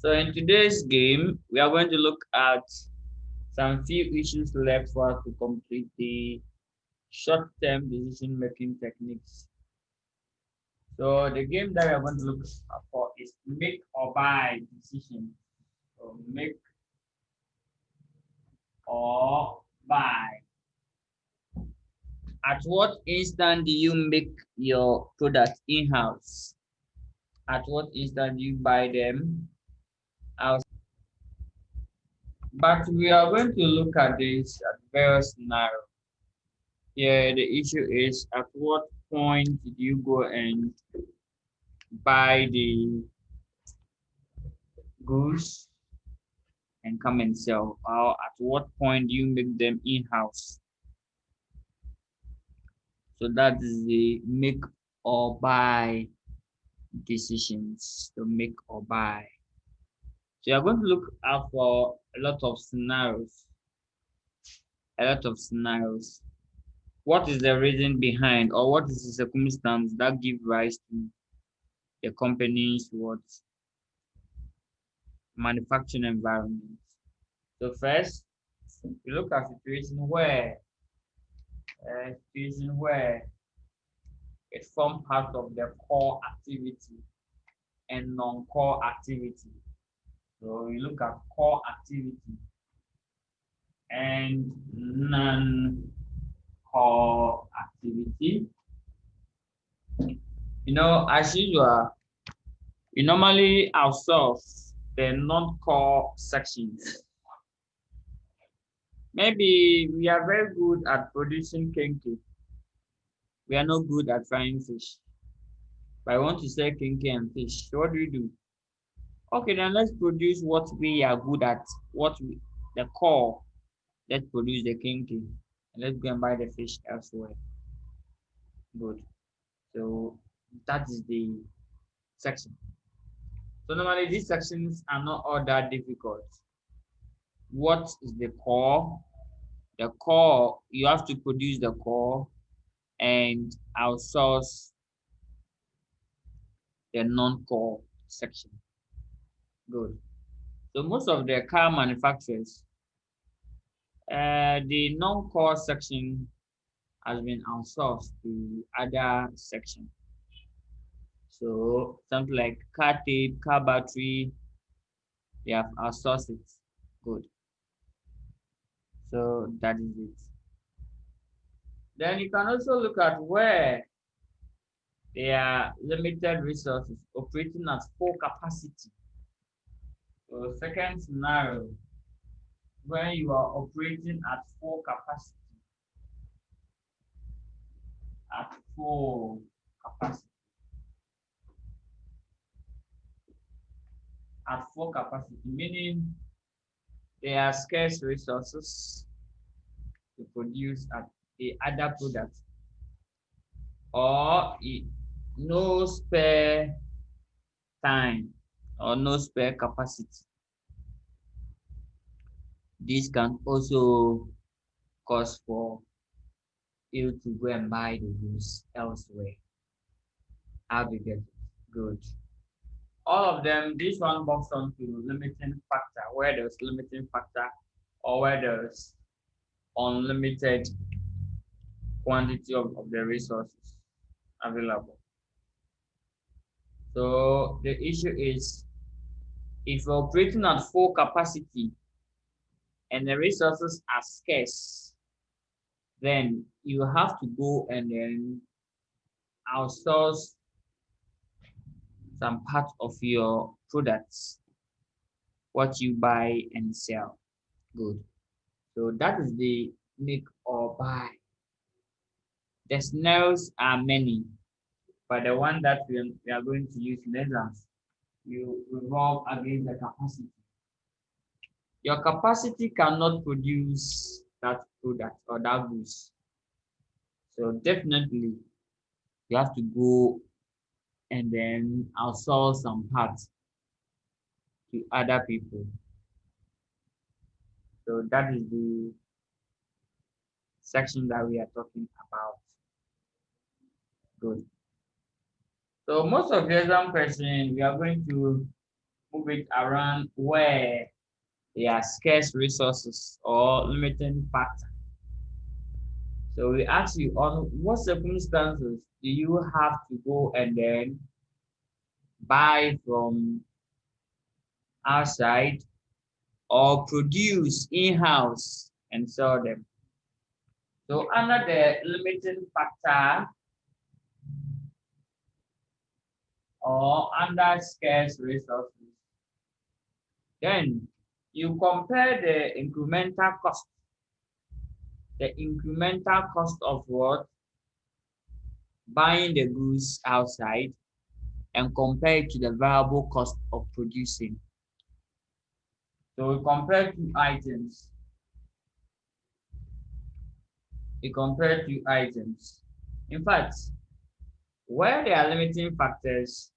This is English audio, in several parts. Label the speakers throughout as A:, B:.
A: So in today's game, we are going to look at some few issues left for us to complete the short-term decision-making techniques. So the game that we are going to look for is make or buy decision. So make or buy. At what instant do you make your product in-house? At what instant do you buy them out? But we are going to look at this at various scenarios. Here, the issue is at what point did you go and buy the goods and come and sell? Or at what point do you make them in-house? So that is the make or buy decisions. To make or buy. So you're going to look out for a lot of scenarios. A lot of scenarios. What is the reason behind, or what is the circumstance that give rise to the company's what manufacturing environment? So first, you look at situation where it forms part of the core activity and non-core activity. So you look at core activity and non-core activity. As usual, we normally outsource the non-core sections. Maybe we are very good at producing kinky. We are not good at frying fish. But I want to sell kinky and fish. So what do? Okay, then let's produce what we are good at. The core. Let's produce the kinky. And let's go and buy the fish elsewhere. Good. So that is the section. So normally these sections are not all that difficult. What is the core? The core, you have to produce the core and outsource the non-core section. Good. So most of the car manufacturers, the non-core section has been outsourced to other section. So something like car tape, car battery, they have outsourced it. Good. So that is it. Then you can also look at where there are limited resources operating at full capacity. So second scenario, when you are operating at full capacity, at full capacity, meaning there are scarce resources to produce at the other product, or no spare time or no spare capacity. This can also cause for you to go and buy the goods elsewhere. How do you get it? Good. All of them, this one box onto limiting factor, where there's limiting factor or where there's unlimited quantity of the resources available. So the issue is if you're operating at full capacity and the resources are scarce, then you have to go and then outsource some part of your products, what you buy and sell. Good. So that is the make or buy. The scenarios are many, but the one that we are going to use in exams, you revolve against the capacity. Your capacity cannot produce that product or that goods. So definitely you have to go and then outsource some parts to other people. So that is the section that we are talking about. Good. So most of the exam questions we are going to move it around where there are scarce resources or limiting factor. So we ask you, on what circumstances do you have to go and then buy from outside or produce in-house and sell them? So under the limiting factor or under scarce resources, then you compare the incremental cost of what? Buying the goods outside and compare it to the variable cost of producing. So we compare two items. We compare two items. In fact, where there are limiting factors,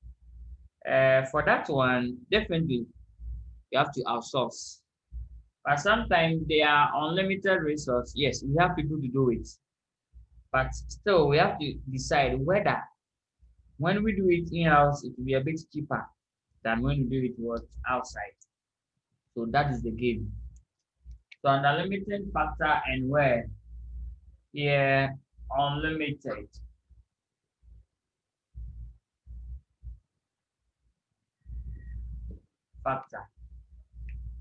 A: for that one, definitely you have to outsource. But sometimes they are unlimited resource. Yes, we have people to do it. But still, we have to decide whether when we do it in-house, it will be a bit cheaper than when we do it what outside. So that is the game. So under limiting factor and where here unlimited factor.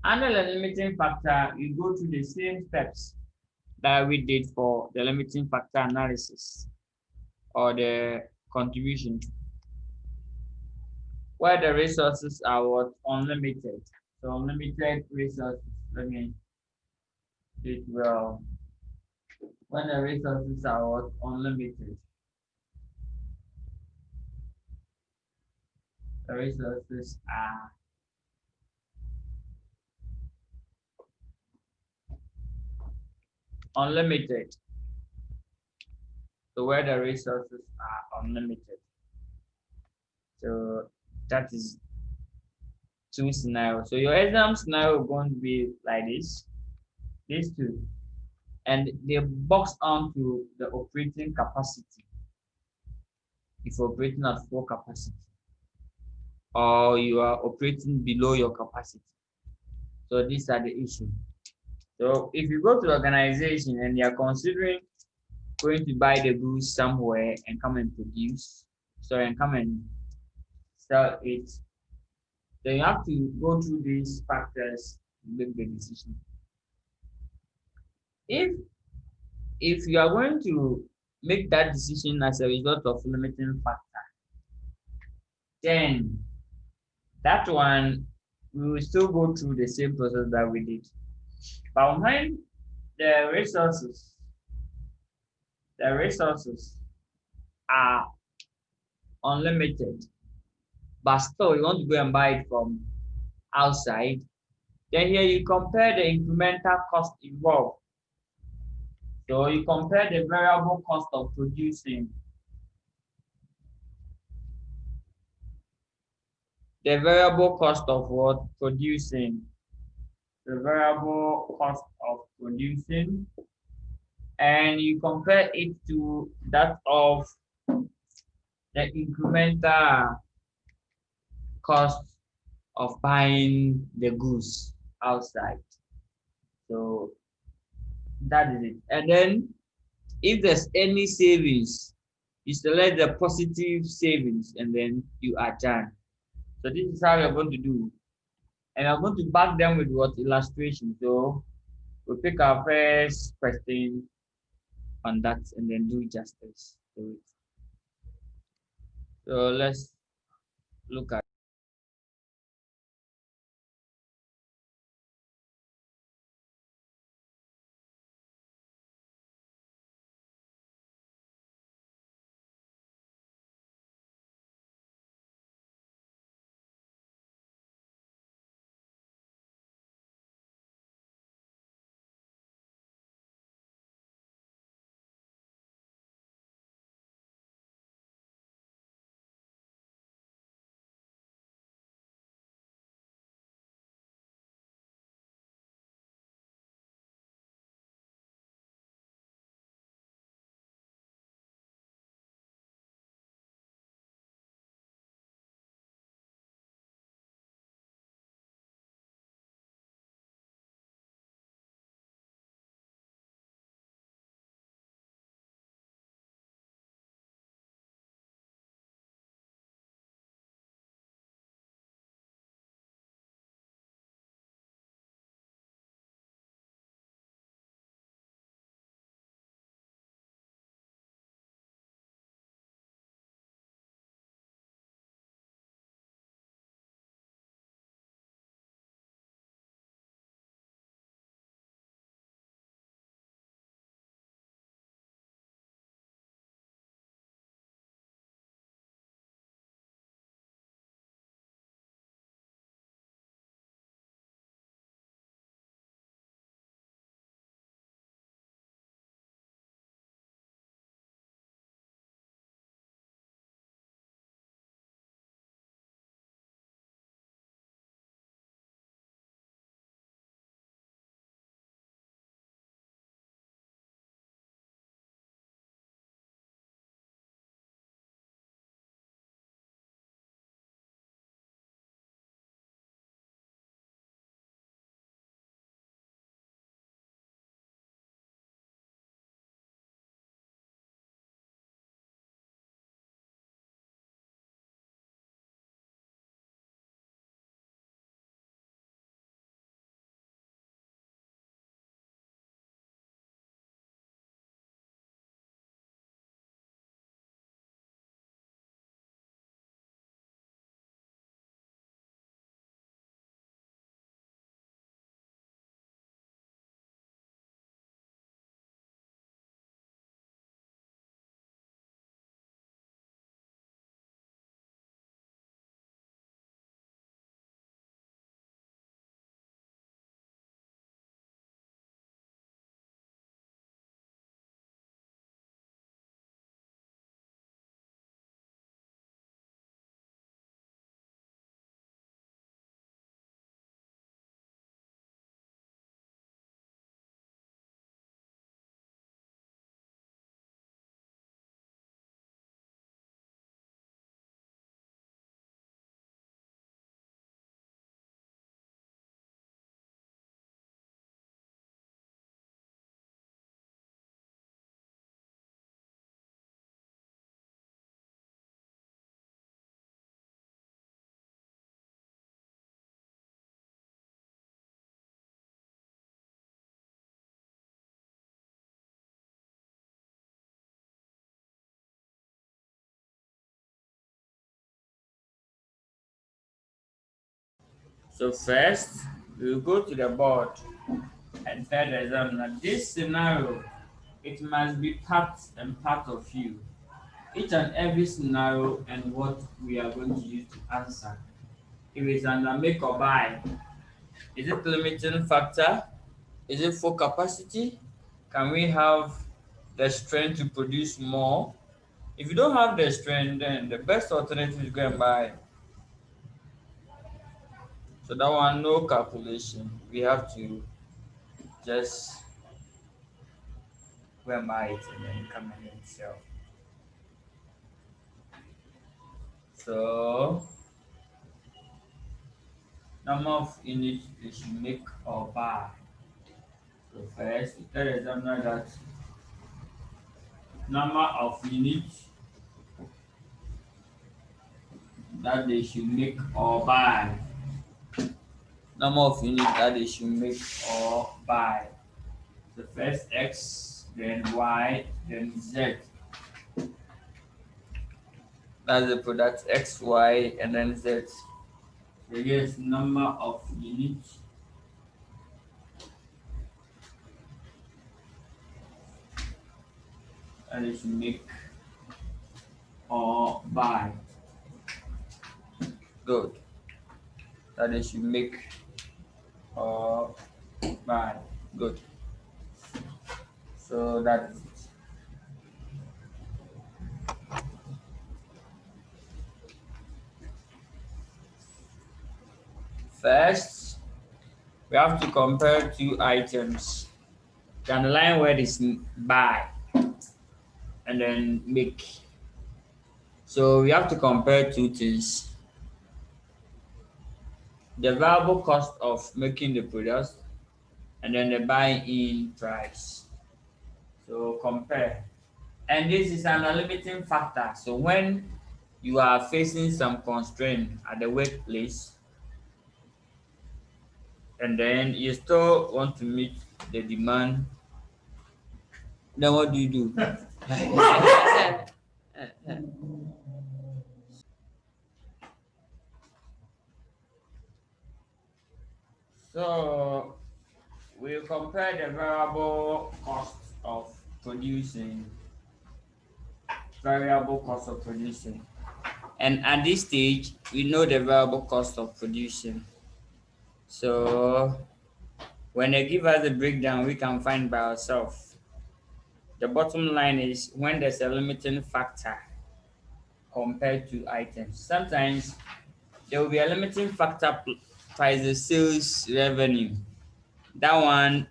A: Under the limiting factor, you go through the same steps that we did for the limiting factor analysis or the contribution, where the resources are what unlimited. So unlimited resources. Let me do it well. When the resources are what unlimited, the resources are unlimited. So where the resources are unlimited. So that is two scenarios. So your exam scenario is going to be like this, these two, and they box onto the operating capacity. If you're operating at full capacity, or you are operating below your capacity. So these are the issues. So if you go to the organization and they are considering going to buy the goods somewhere and come and produce, sorry, and come and sell it, then you have to go through these factors to make the decision. If you are going to make that decision as a result of limiting factor, then that one we will still go through the same process that we did. But when the resources are unlimited, but still you want to go and buy it from outside, then here you compare the incremental cost involved. So you compare the variable cost of producing, the variable cost of what? Producing, the variable cost of producing, and you compare it to that of the incremental cost of buying the goods outside. So that is it. And then if there's any savings, you select the positive savings and then you are done. So this is how you're going to do. And I'm going to back them with what illustration. So we'll pick our first question on that and then do justice to it. So let's look at So first, we will go to the board and tell the examiner this scenario, it must be part and part of you. Each and every scenario and what we are going to use to answer. If it's under make or buy, is it limiting factor? Is it full capacity? Can we have the strength to produce more? If you don't have the strength, then the best alternative is go and buy. So that one, no calculation. We have to just go and buy it and then come and sell. So number of units we should make or buy. So first, we tell the examiner that number of units that they should make or buy. Number of units that they should make or buy. So first X, then Y, then Z. That's the product X, Y, and then Z. So here's number of units that they should make or buy. Good. That they should make or buy. Good. So that's it. First, we have to compare two items. The underlying word is buy and then make. So we have to compare two things. The variable cost of making the product and then the buy-in price. So compare. And this is an limiting factor. So when you are facing some constraint at the workplace and then you still want to meet the demand, then what do you do? So we compare the variable cost of producing, variable cost of producing. And at this stage, we know the variable cost of producing. So when they give us the breakdown, we can find by ourselves. The bottom line is when there's a limiting factor compared to items. Sometimes there will be a limiting factor price the sales revenue. That one,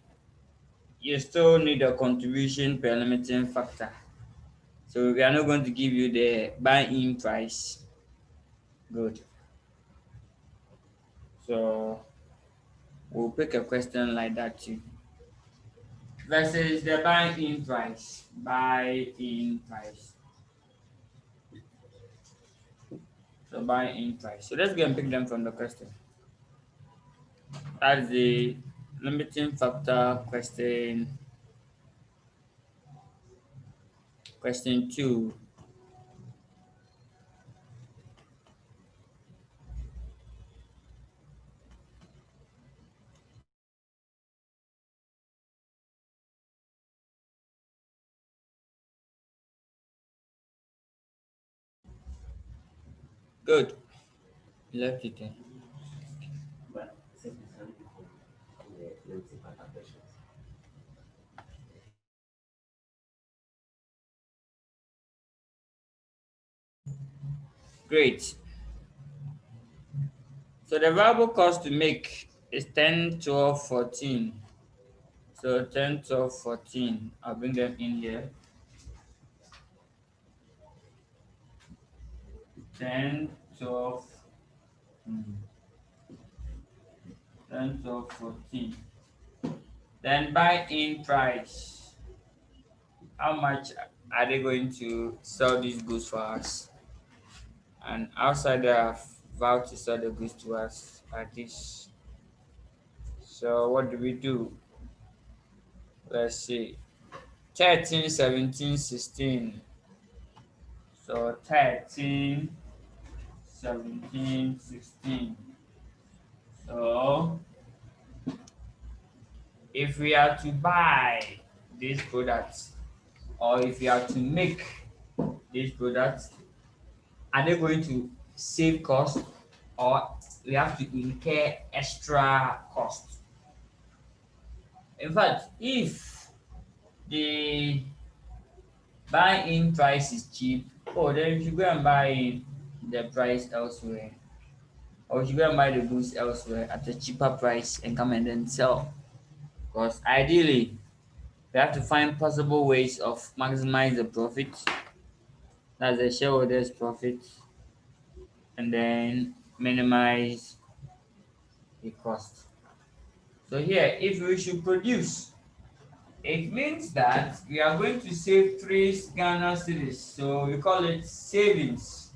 A: you still need a contribution per limiting factor. So we are not going to give you the buy-in price. Good. So we'll pick a question like that too. Versus the buy-in price. Buy-in price. So buy-in price. So let's go and pick them from the question. That's the limiting factor question. Question 2. Good. Left it there. Great. So the variable cost to make is 10, 12, 14. So 10, 12, 14. I'll bring them in here. 10, 12, 10, 12, 14. Then buy-in price. How much are they going to sell these goods for us? And outside they have vowed to sell the goods to us at this. So what do we do? Let's see. 13, 17, 16. So 13, 17, 16. So if we are to buy these products or if we are to make these products, are they going to save cost or we have to incur extra cost? In fact, if the buy-in price is cheap, oh, then you should go and buy the price elsewhere. Or you should go and buy the goods elsewhere at a cheaper price and come and then sell. Because ideally, we have to find possible ways of maximize the profit, that's the shareholders' profit, and then minimize the cost. So here, if we should produce, it means that we are going to save 3 Ghana cedis. So we call it savings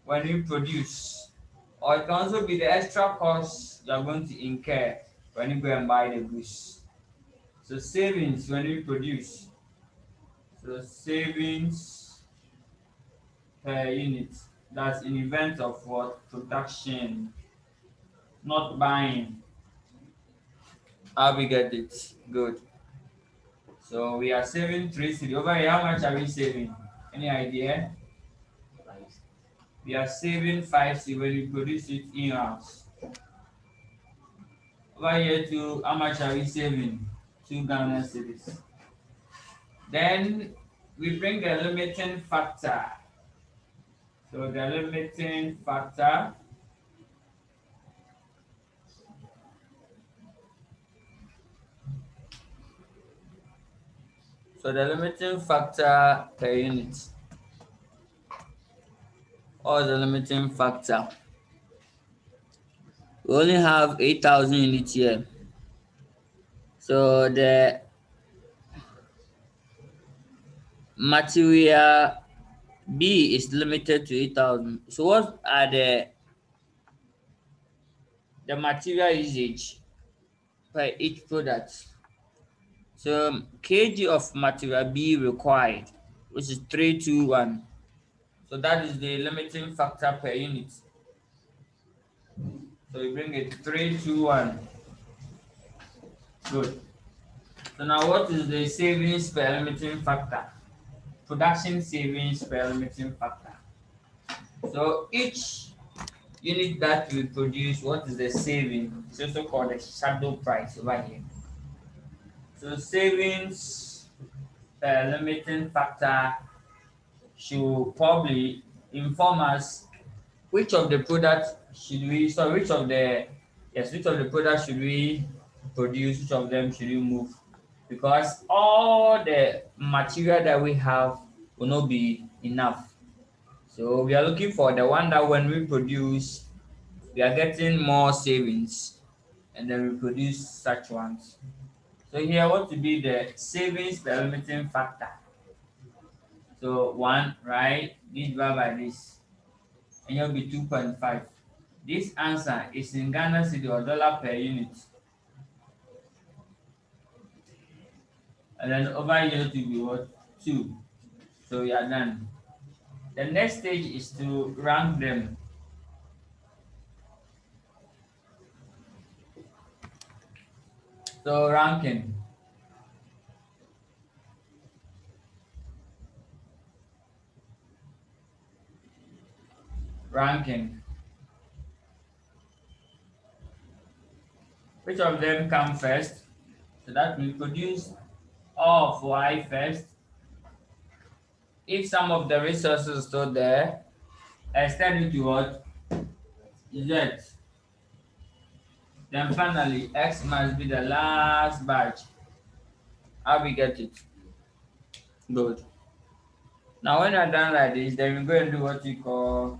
A: when we produce. Or it can also be the extra cost you are going to incur when you go and buy the goods. So savings when we produce. So savings per unit. That's in event of what? Production, not buying. How we get it? Good. So we are saving 3 cedi. Over here, how much are we saving? Any idea? We are saving 5 cedi when we produce it in-house. Over here too, how much are we saving? 2 Ghana cedis. Then we bring the limiting factor. So the limiting factor, per unit, or the limiting factor. We only have 8,000 units here. So the material B is limited to 8,000. So what are the material usage per each product? So kg of material B required, which is 321. So that is the limiting factor per unit. So we bring it 321. Good. So now what is the savings per limiting factor? Production savings per limiting factor. So each unit that we produce, what is the saving? It's also called the shadow price over here. So savings per limiting factor should probably inform us which of the products should we, so which of the, yes, which of the products should we produce, which of them should we move? Because all the material that we have will not be enough. So we are looking for the one that when we produce, we are getting more savings and then we produce such ones. So here what to be the savings per limiting factor? So 1, right? This divided by this, and it'll be 2.5. This answer is in Ghana cedi or dollar per unit. And then over here to be what? 2. So we are done. The next stage is to rank them. So ranking. Ranking. Which of them come first? So that we produce all of Y first. If some of the resources still there, extend it to what? Z. Then finally, X must be the last batch. How we get it? Good. Now when you're done like this, then we go and do what we call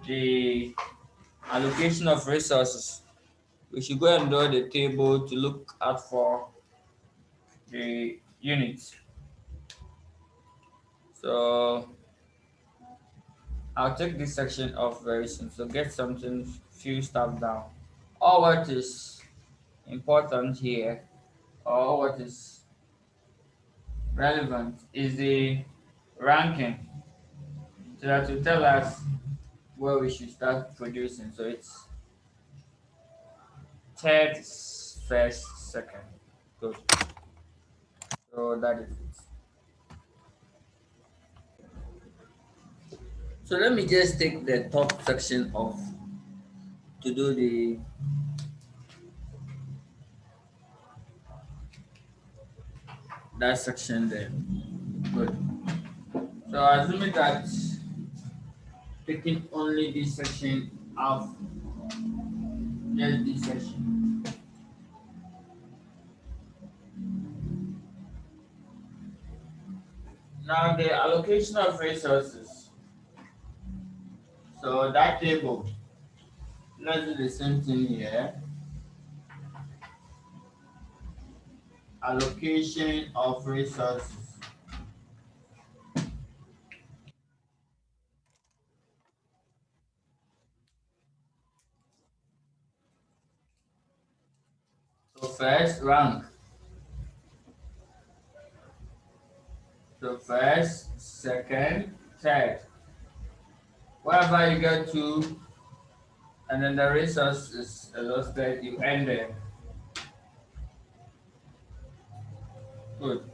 A: the allocation of resources. We should go and draw the table to look out for the units. So I'll take this section off very soon. So get something, few stuff down. All what is important here, or what is relevant, is the ranking. So that will tell us where we should start producing. So it's third, first, second. Good. So that is it. So let me just take the top section off to do that section there. Good. So assuming that taking only this section off, just this section. Now the allocation of resources. So that table, let's do the same thing here. Allocation of resources. So first rank. So first, second, third. Wherever you get to, and then the resource is exhausted, you end there. Good.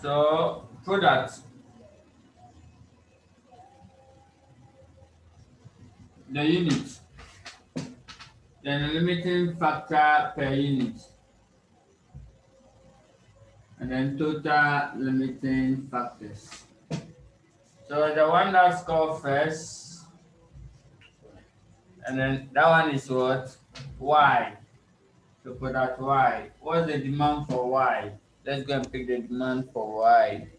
A: So product, the unit, then the limiting factor per unit, and then total limiting factors. So the one that's called first, and then that one is what? Y. So put that Y. What's the demand for Y? Let's go and pick the demand for Y.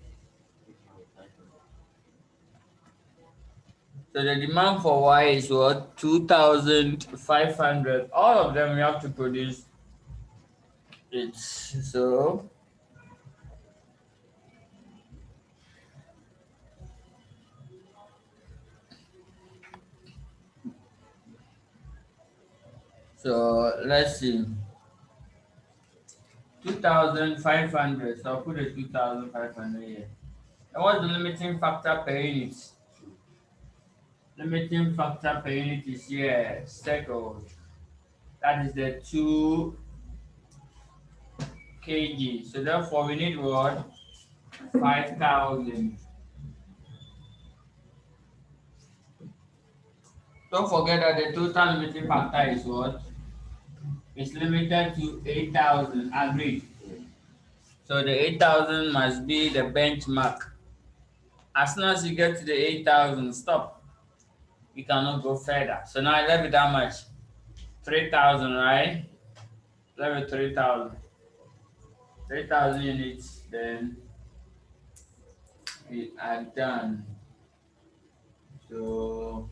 A: So the demand for Y is what? 2,500. All of them we have to produce it. So let's see. 2,500. So I'll put the 2,500 here. And what's the limiting factor per unit? Limiting factor per unit is here, second. That is the 2 kg. So therefore we need what? 5,000. Don't forget that the total limiting factor is what? It's limited to 8,000. Agreed. So the 8,000 must be the benchmark. As soon as you get to the 8,000, stop. You cannot go further. So now I left with how much? 3,000, right? Left with 3,000. 3,000 units, then we are done. So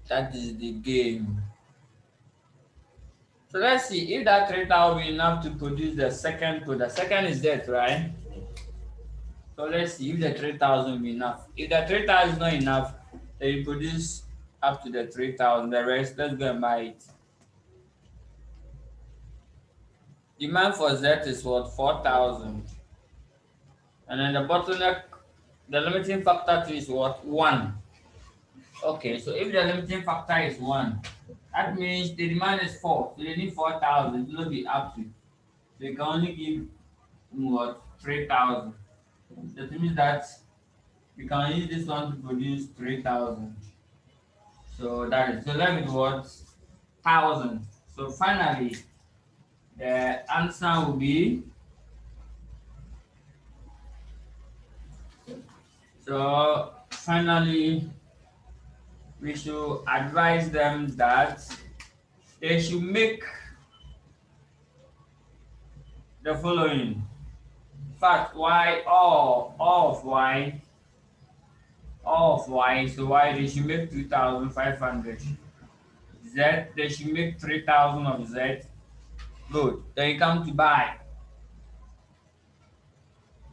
A: that is the game. So let's see if that 3,000 will be enough to produce the second product. Second is that, right? So let's see if the 3,000 will be enough. If the 3,000 is not enough, then you produce up to the 3,000. The rest, let's go and buy it. Demand for Z is what? 4,000. And then the bottleneck, the limiting factor to is what? 1. Okay, so if the limiting factor is 1, that means the demand is 4. So they need 4,000. It will not be up to. They can only give what? 3,000. That means that we can use this one to produce 3,000. So that is, so let me do what? 1,000. So finally, the answer will be, so finally, we should advise them that they should make the following. In fact, y, all of y, so y they should make 2,500. Z, they should make 3,000 of Z. Good. Then you come to buy.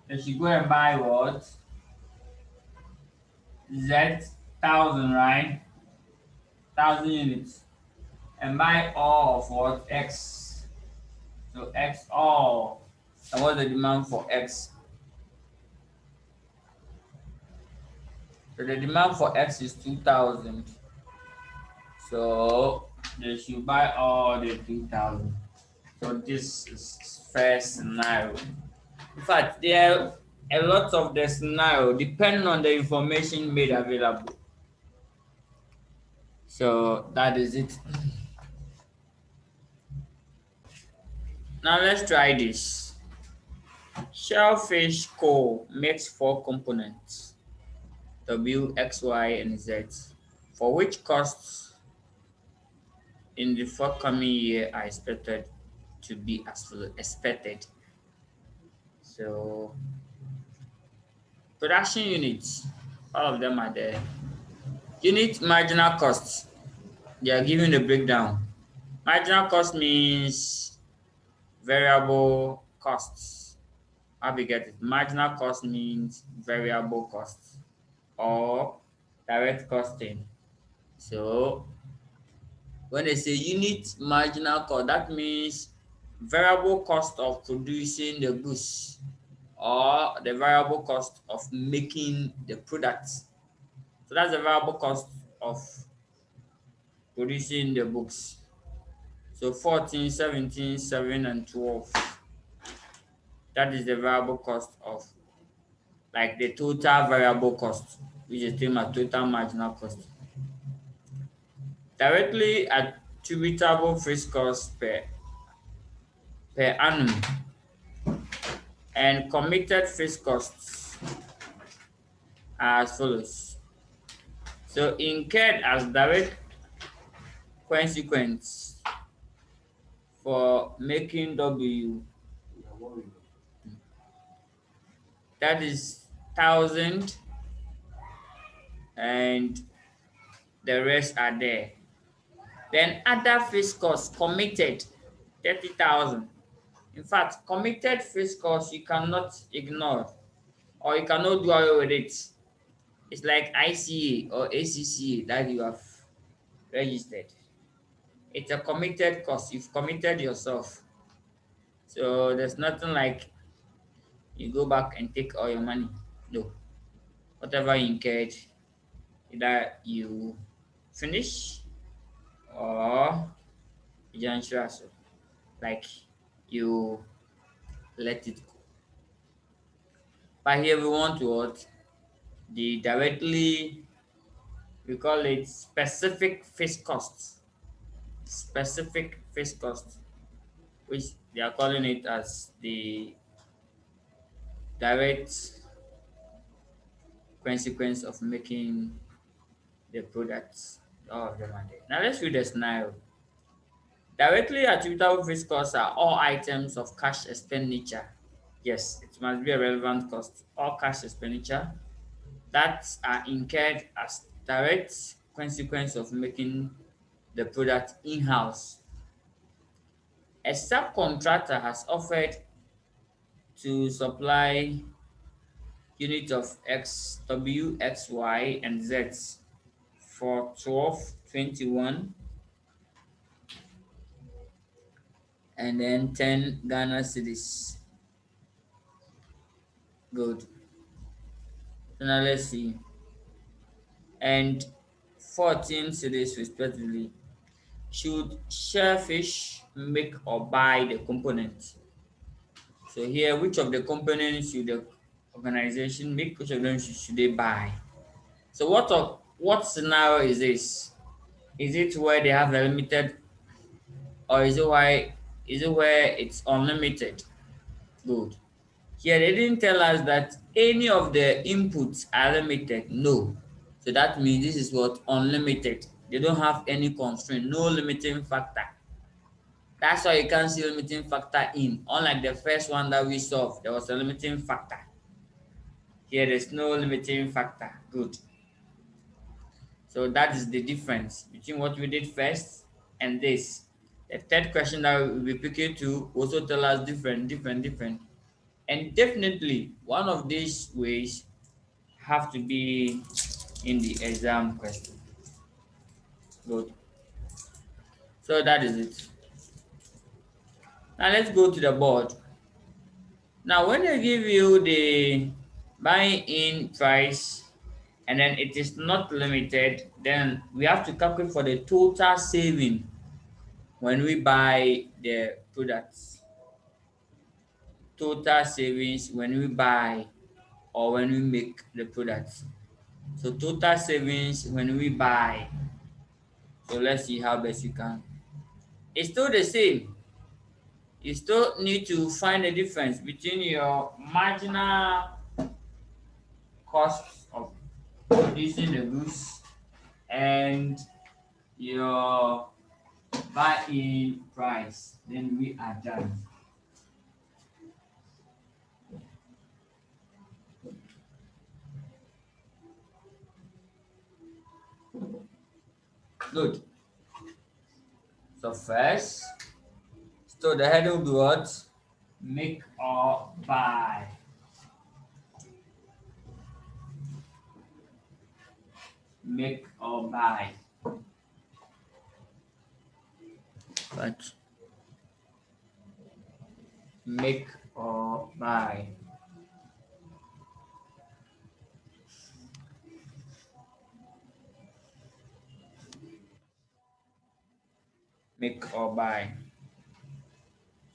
A: They should go and buy what? Z 1,000, right? 1,000 units. And buy all of what? X. So X all. And what's the demand for X? So the demand for X is 2,000. So They should buy all the 3,000. So this is first scenario. In fact, there are a lot of the scenario depending on the information made available. So that is it. Now let's try this. Shellfish core makes four components: W, X, Y, and Z, for which costs in the forthcoming year are expected to be as follows. Expected. So production units, all of them are there. Unit marginal costs, they are giving the breakdown. Marginal cost means variable costs. How we get it? Marginal cost means variable costs or direct costing. So when they say unit marginal cost, that means variable cost of producing the goods or the variable cost of making the product. So that's the variable cost of producing the books. So 14, 17, 7, and 12. That is the variable cost of like the total variable cost, which is same as total marginal cost. Directly attributable fixed cost per annum and committed fixed costs are as follows. So incurred as direct consequence for making W, that is 1,000, and the rest are there. Then other fixed costs committed 30,000. In fact, committed fixed costs you cannot ignore or you cannot do away with it. It's like ICA or ACCA that you have registered. It's a committed cost. You've committed yourself. So there's nothing like you go back and take all your money. No. Whatever you incurred, either you finish or you just transfer. Like you let it go. But here we want to what? The directly, we call it specific fixed costs. Specific fixed costs, which they are calling it as the direct consequence of making the products. All of them are there. Now let's read the scenario. Directly attributable fixed costs are all items of cash expenditure. Yes, it must be a relevant cost. All cash expenditure that are incurred as direct consequence of making the product in-house. A subcontractor has offered to supply units of X, W, X, Y, and Z for 12.21 and then 10 Ghana cedis. Good. So now let's see. And 14 cedis respectively. Should Shellfish make or buy the component? So here, which of the components should the organization make? Which of them should they buy? So what scenario is this? Is it where they have a limited, or is it where it's unlimited? Good. Here they didn't tell us that any of the inputs are limited. No. So that means this is what unlimited. They don't have any constraint, no limiting factor. That's why you can't see limiting factor in. Unlike the first one that we solved, there was a limiting factor. Here there's no limiting factor. Good. So that is the difference between what we did first and this. The third question that we'll be picking to also tell us different. And definitely one of these ways have to be in the exam question. Good. So that is it. Now let's go to the board. Now when they give you the buy-in price and then it is not limited, then we have to calculate for the total saving when we buy the products. Total savings when we buy or when we make the products. So total savings when we buy. So let's see how best you can. It's still the same. You still need to find the difference between your marginal cost of producing the goods and your buy-in price. Then we are done. Good. So first, so the heading will be what? Make or buy. Make or buy. But make or buy. Make or buy.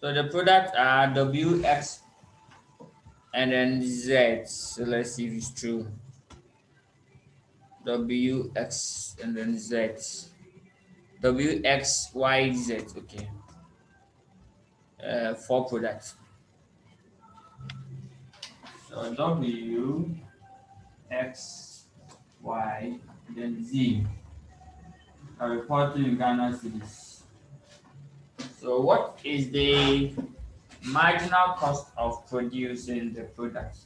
A: So the products are WX and then Z. So let's see if it's true. WX and then Z. WXYZ. Okay. Four products. So W, X, Y, then Z. Are reported in Ghana cities. So what is the marginal cost of producing the product?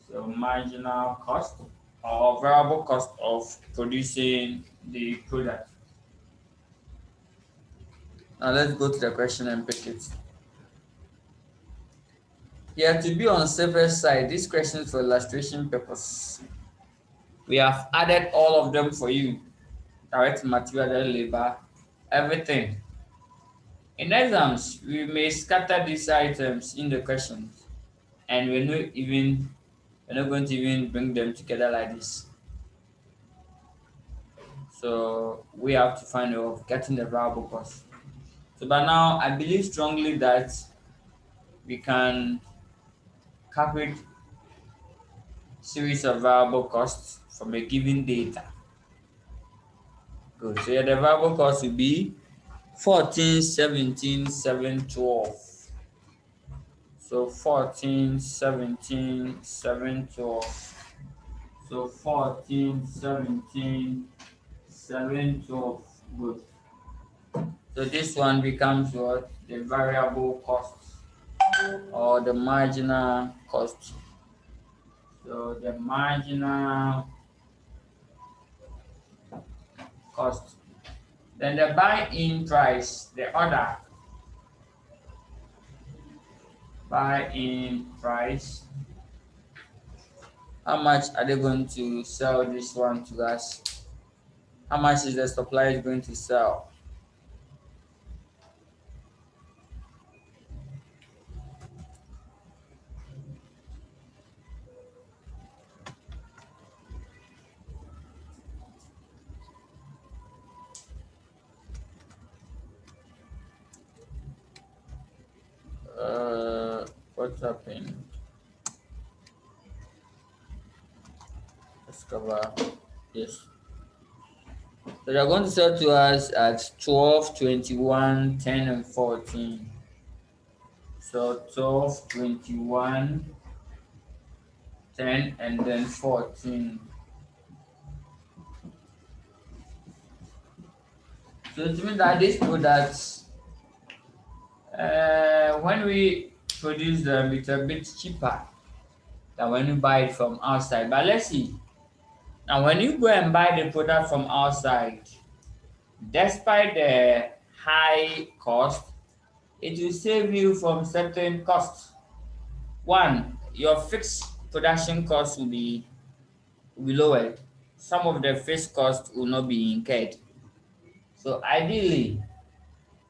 A: So marginal cost or variable cost of producing the product. Now let's go to the question and pick it. Here, to be on the safer side, these questions for illustration purpose. We have added all of them for you. Direct material, labor, everything. In exams, we may scatter these items in the questions, and we're not going to even bring them together like this. So we have to find a way of getting the variable cost. So by now, I believe strongly that we can calculate series of variable costs from a given data. Good. So yeah, the variable cost will be 14, 17, 7, 12. So 14, 17, 7, 12. So 14, 17, 7, 12. Good. So this one becomes what? The variable cost or the marginal cost. So the marginal cost. Then the buy-in price, the other buy-in price. How much are they going to sell this one to us? How much is the supplier going to sell? What's happened? Let's cover this. So they're going to sell to us at 12, 21, 10, and 14. So 12, 21, 10, and then 14. So it means that these products, when we produce them, it's a bit cheaper than when you buy it from outside. But let's see. Now, when you go and buy the product from outside, despite the high cost, it will save you from certain costs. One, your fixed production costs will be lowered. Some of the fixed costs will not be incurred. So ideally,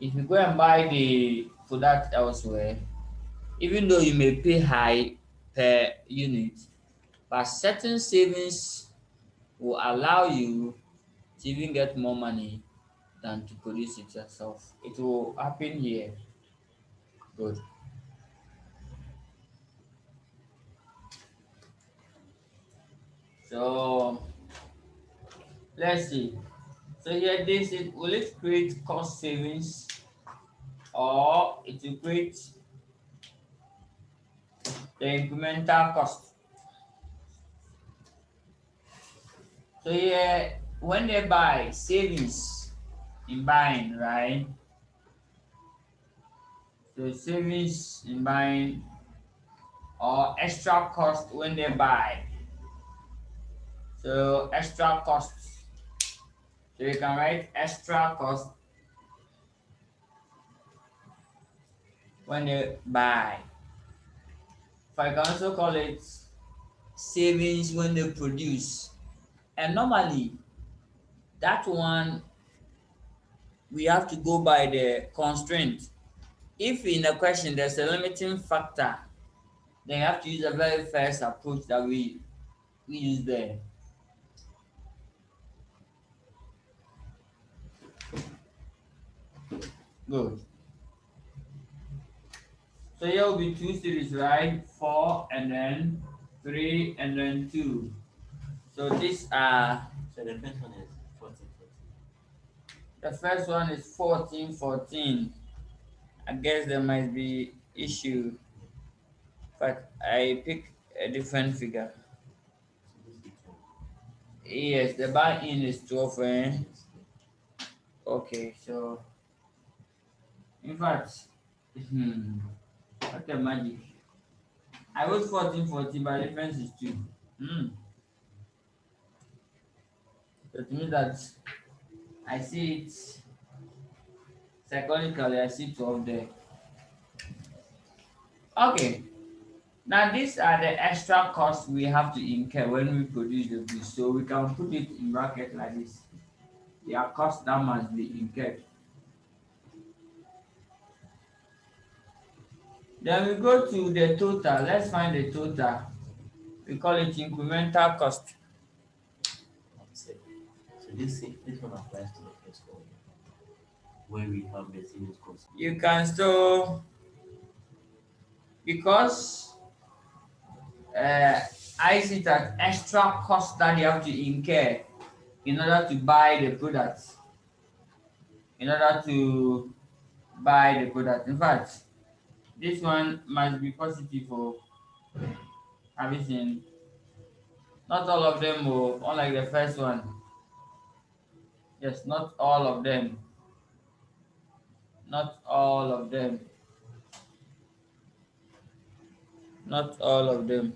A: if you go and buy the product elsewhere, even though you may pay high per unit, but certain savings will allow you to even get more money than to produce it yourself. It will happen here. Good. So let's see. So here this is, will it create cost savings or it will create the incremental cost? So here when they buy savings in buying, right? So savings in buying or extra cost when they buy. So extra costs. So you can write extra cost when they buy. But I can also call it savings when they produce. And normally that one we have to go by the constraint. If in a question there's a limiting factor, then you have to use the very first approach that we use there. Good. So here will be two series, right? 4 and then 3 and then 2. So these are,
B: So the first one is 14, 14.
A: the first one is 14, 14. I guess there might be issue, but I pick a different figure.
B: So this is 12.
A: Yes, the buy-in is 12, eh?
B: Yes.
A: Okay, so in fact, what a magic. I wrote 14, 14, but the difference is 2. Hmm. So it means that I see it psychologically, I see 12 there. Okay, now these are the extra costs we have to incur when we produce the goods. So we can put it in bracket like this. There are costs that must be incurred. Then we go to the total. Let's find the total. We call it incremental cost.
B: One second. So this one applies to the first one where we have the savings cost.
A: You can still, because uh, I see that extra cost that you have to incur in order to buy the product. In order to buy the product. In fact, this one must be positive for everything. Not all of them will, unlike the first one. Yes, not all of them. Not all of them. Not all of them.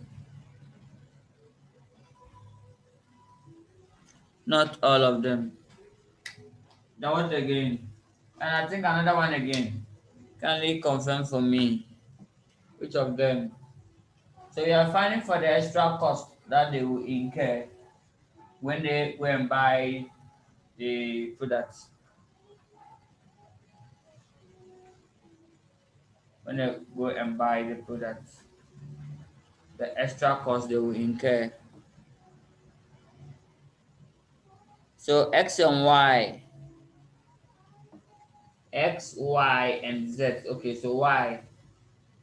A: Not all of them. That was again. And I think another one again. Can you confirm for me which of them? So we are finding for the extra cost that they will incur when they go and buy the products. When they go and buy the products, the extra cost they will incur. So X and Y, X, Y, and Z. Okay, so Y.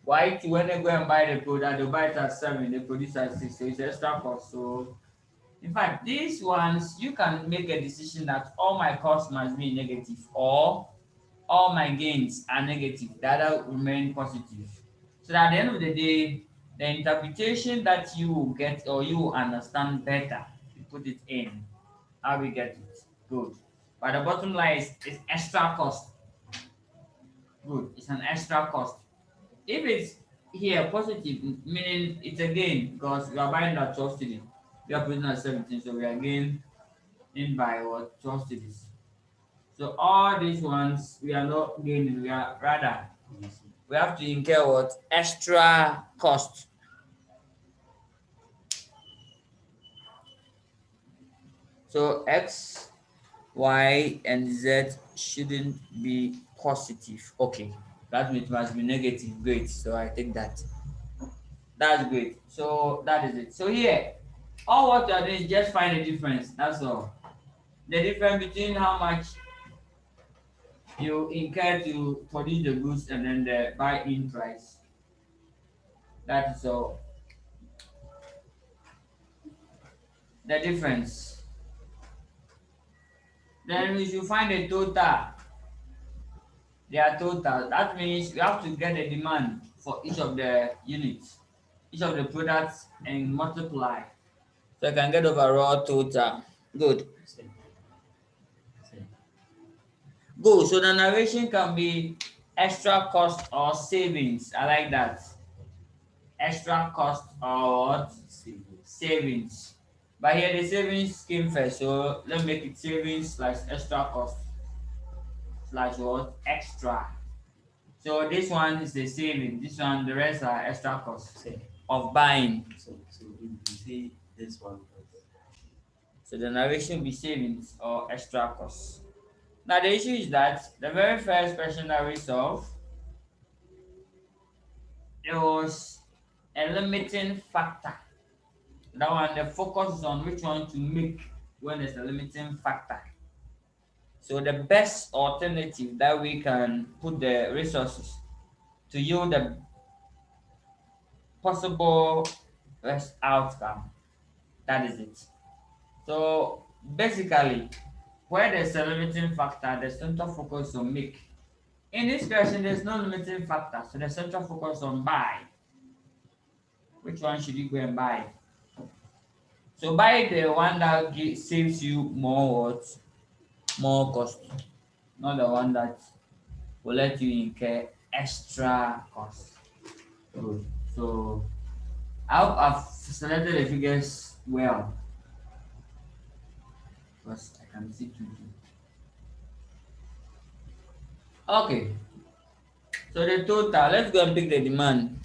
A: Y, when they go and buy the product, they buy it at 7, they produce at 6, so it's extra cost. So in fact, these ones, you can make a decision that all my costs must be negative or all my gains are negative. The other remain positive. So that at the end of the day, the interpretation that you will get or you will understand better, you put it in. How we get it? Good. But the bottom line is extra cost. Good. It's an extra cost. If it's here positive, meaning it's a gain because we are buying that 12 student. We are putting at 17, so we are gaining in by what 12 students. So all these ones we are not gaining, we are rather we have to incur what extra cost. So X, Y, and Z shouldn't be positive. Okay, that means it must be negative. Great. So I take that. That's great. So that is it. So here, all what you are doing is just find the difference. That's all. The difference between how much you incur to produce the goods and then the buy-in price. That is all. The difference. Then we should find a total. Their total. That means we have to get the demand for each of the units, each of the products, and multiply. So I can get overall total. Good.
B: Same. Same.
A: Good. So the narration can be extra cost or savings. I like that. Extra cost or what?
B: Savings.
A: Savings. But here the savings came first. So let's make it savings slash extra cost slash what? Extra. So this one is the saving. This one, the rest are extra costs
B: Same.
A: of buying.
B: So we say this one as
A: So the narration will be savings or extra costs. Now the issue is that the very first question that we solved, there was a limiting factor. That one, the focus is on which one to make when there's a limiting factor. So the best alternative that we can put the resources to yield the possible best outcome. That is it. So basically, where there's a limiting factor, the central focus on make. In this question, there's no limiting factor, so the central focus on buy. Which one should you go and buy? So buy the one that saves you more what? More cost, not the one that will let you incur extra cost. Good. So I hope I've selected the figures well because I can see two. Okay. So the total, let's go and pick the demand.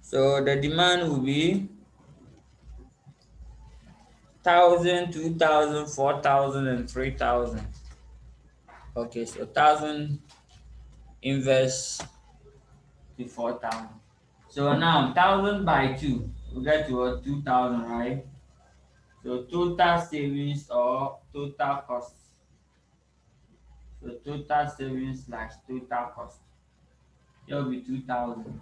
A: So the demand will be 1,000, 2,000, 4,000, and 3,000. Okay, so 1,000 inverse to 4,000. So now 1,000 by 2, we get to what? 2,000, right? So total savings or total cost. So total savings slash total cost. Here will be 2,000.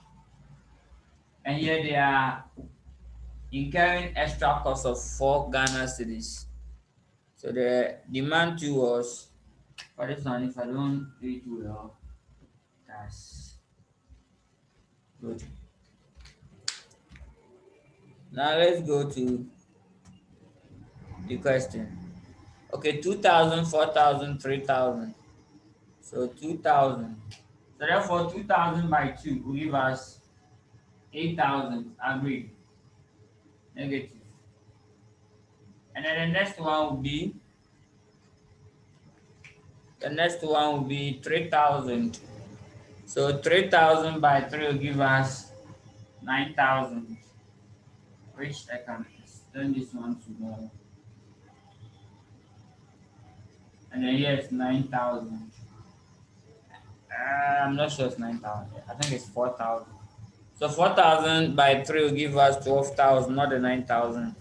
A: And here they are incurring extra cost of 4 Ghana cedis. So the demand to was for this one, if I don't do it well, that's good. Now let's go to the question. Okay, 2,000, 4,000, 3,000. So 2,000. So therefore 2,000 by 2 will give us 8,000. Agreed. Negative. And then the next one will be 3,000. So 3,000 by 3 will give us 9,000. Which I can extend this one to more. And then here it's 9,000. I'm not sure it's 9,000. I think it's 4,000. So 4,000 by 3 will give us 12,000, not the 9,000.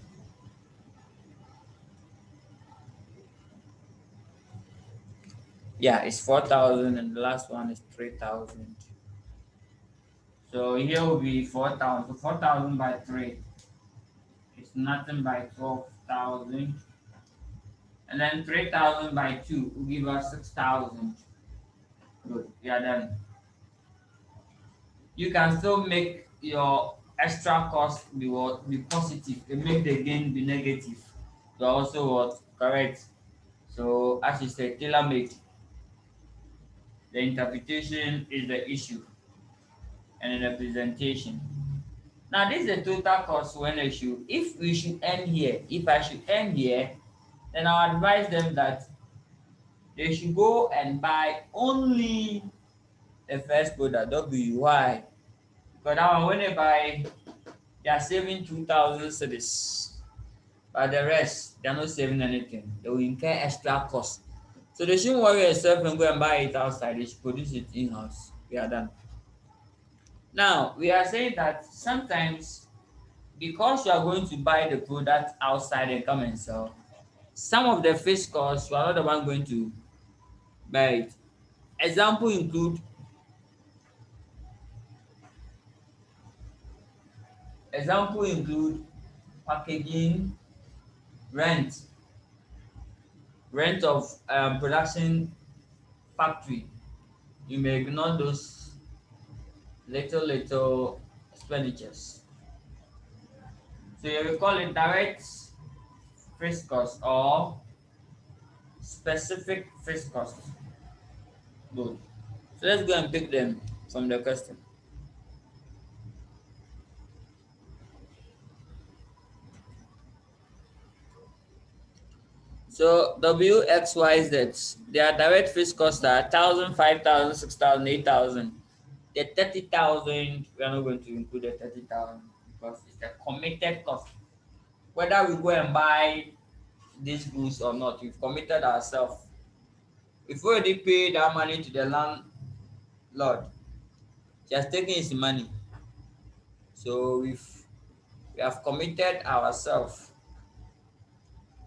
A: Yeah, it's 4,000 and the last one is 3,000. So here will be 4,000. So 4,000 by 3 is nothing by 12,000. And then 3,000 by 2 will give us 6,000. Good, we are done. You can still make your extra cost be what? Be positive and make the gain be negative. You are also what? Correct. So as you said, tailor made. The interpretation is the issue and then the presentation. Now this is the total cost when I should, if we should end here, if I should end here, then I'll advise them that they should go and buy only the first product, W. Why? Because now when they buy, they are saving 2,000 cedis. But the rest, they are not saving anything. They will incur extra cost. So they shouldn't worry yourself and go and buy it outside. They should produce it in-house. We are done. Now, we are saying that sometimes because you are going to buy the product outside and come and sell, Some of the fixed costs, you are not the one going to bear it. Example include example include packaging, rent, rent of production factory. You may ignore those little expenditures. So you will call it direct fixed cost or specific fixed cost. Good. So let's go and pick them from the question. So W, X, Y, Z, their direct fixed costs are 1,000, 5,000, 6,000, 8,000. The 30,000, we are not going to include the 30,000 because it's a committed cost. Whether we go and buy these goods or not, we've committed ourselves. We've already paid our money to the landlord. He has taken his money. So we have committed ourselves.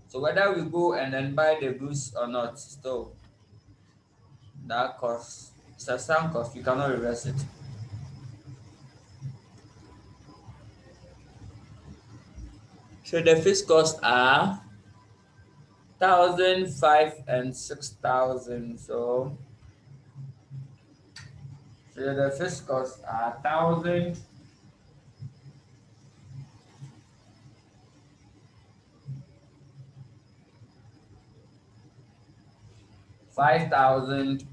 A: So whether we go and then buy the goods or not, still that cost, it's a sunk cost. You cannot reverse it. So the fixed costs are 1,000, 5, and 6,000. So the fixed costs are 1,000, 5,000,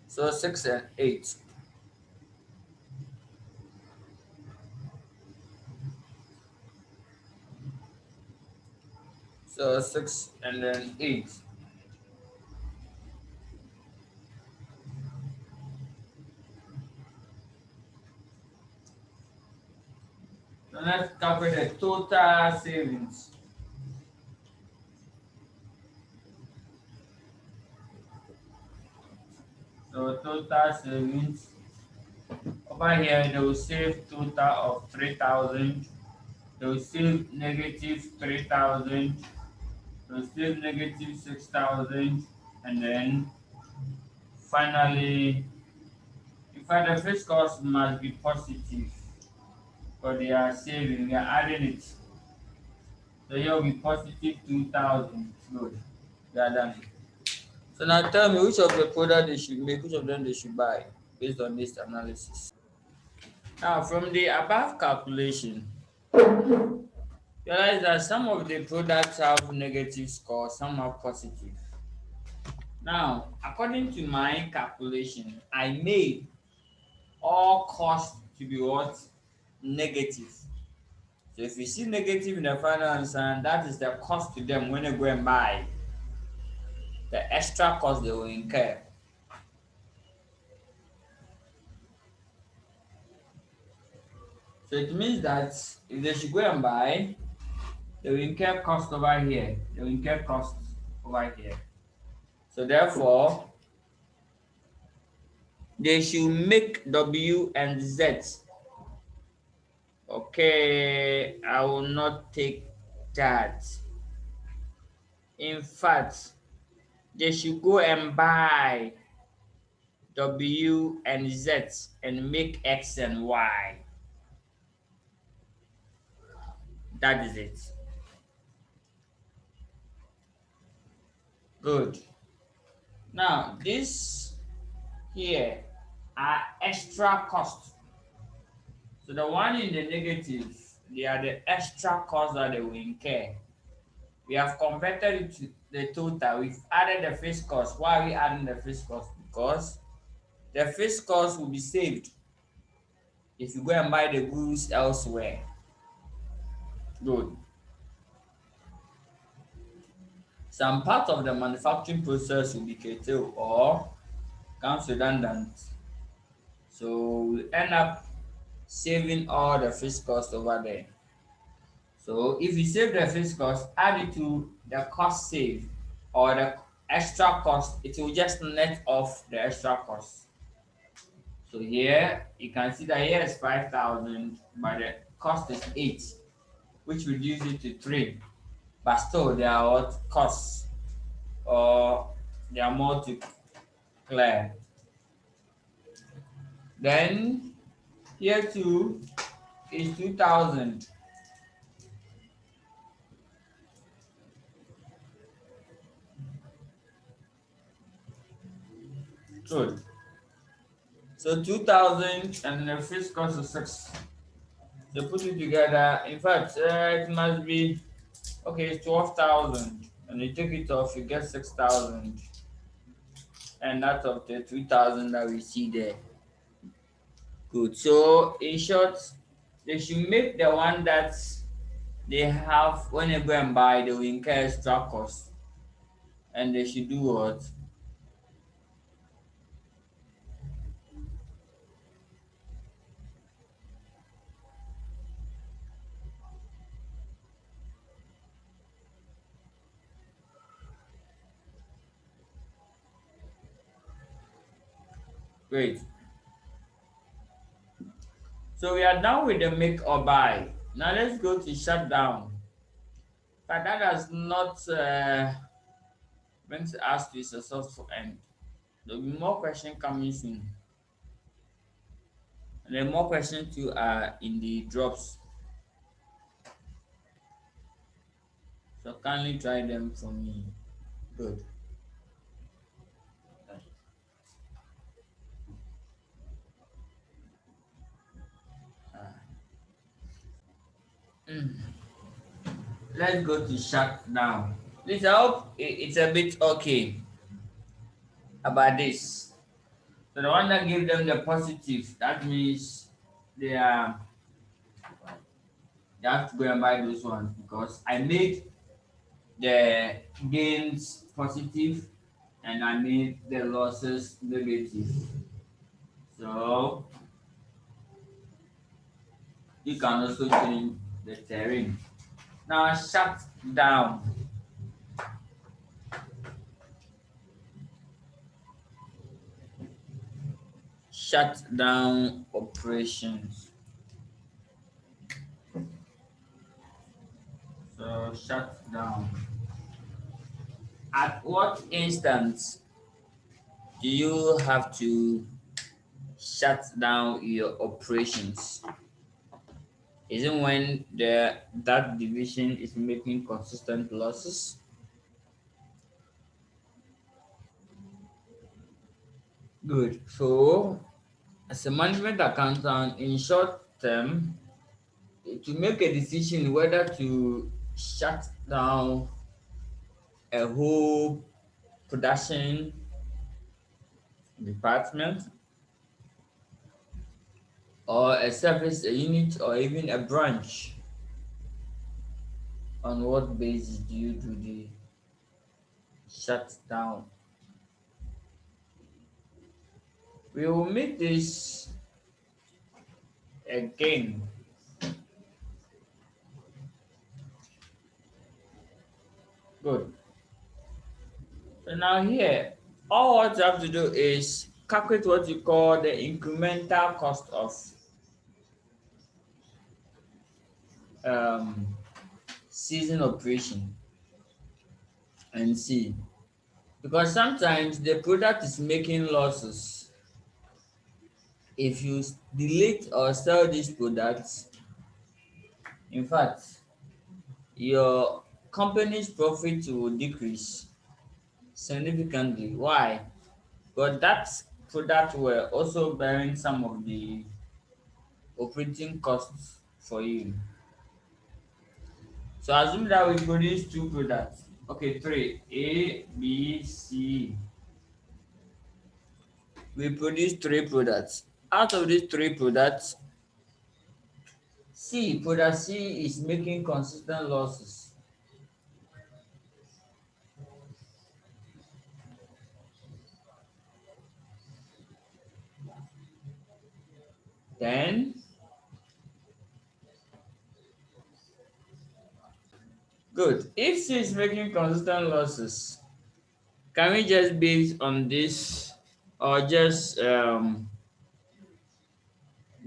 A: so 6 and 8. So 6 and then 8. So let's calculate the total savings. So total savings over here they will save total of 3,000. They will save negative 3,000. They will save negative 6,000, and then finally, in fact, the fixed cost must be positive because they are saving. We are adding it. So here will be positive 2,000. Good. We are done. So now tell me which of the product they should make, which of them they should buy based on this analysis. Now, from the above calculation, realize that some of the products have negative score, some have positive. Now, according to my calculation, I made all costs to be what? Negative. So if you see negative in the final answer, that is the cost to them when they go and buy, the extra cost they will incur. So it means that if they should go and buy, they will incur cost over here. They will incur cost over here. So therefore, they should make W and Z. Okay, I will not take that. In fact, they should go and buy W and Z and make X and Y. That is it. Good. Now, this here are extra costs. So the one in the negative, they are the extra costs that they will incur. We have converted it to the total. We've added the fixed cost. Why are we adding the fixed cost? Because the fixed cost will be saved if you go and buy the goods elsewhere. Good. Some part of the manufacturing process will be curtailed or comes redundant. So we end up saving all the fixed cost over there. So if you save the fixed cost, add it to the cost saved or extra cost, it will just net off the extra cost. So here you can see that here is 5,000, but the cost is 8, which reduces it to 3. But still, there are what costs, or there are more to clear. Then here too is 2,000. Good. So 2,000 and the fixed cost is 6. So put it together. In fact, it must be okay. It's 12,000, and you take it off, you get 6,000, and that's of the 2,000 that we see there. Good. So in short, they should make the one that they have when they go and buy, they will incur extra cost, and they should do what? Great. So we are done with the make or buy. Now let's go to shut down. But that has not brings us to a successful end. There will be more questions coming soon. And then more questions too are in the drops. So kindly try them for me. Good. Let's go to shut down. Please, I hope it's a bit okay about this. So the one that gave them the positive, that means they are they have to go and buy those ones because I made the gains positive and I made the losses negative. So you can also change the terrain. Now shut down. Shut down operations. So shut down. At what instance do you have to shut down your operations? Is it when that division is making consistent losses? Good. So as a management accountant, in short term, to make a decision whether to shut down a whole production department or a service, a unit, or even a branch, on what basis do you do the shut down? We will meet this again. Good. So now here, all what you have to do is calculate what you call the incremental cost of um, season operation and see. Because sometimes the product is making losses. If you delete or sell these products, in fact, your company's profit will decrease significantly. Why? Because that product were also bearing some of the operating costs for you. So assume that we produce two products. Okay, three. A, B, C. We produce three products. Out of these three products, product C is making consistent losses. Then, good. If C is making consistent losses, Can we just base on this, or just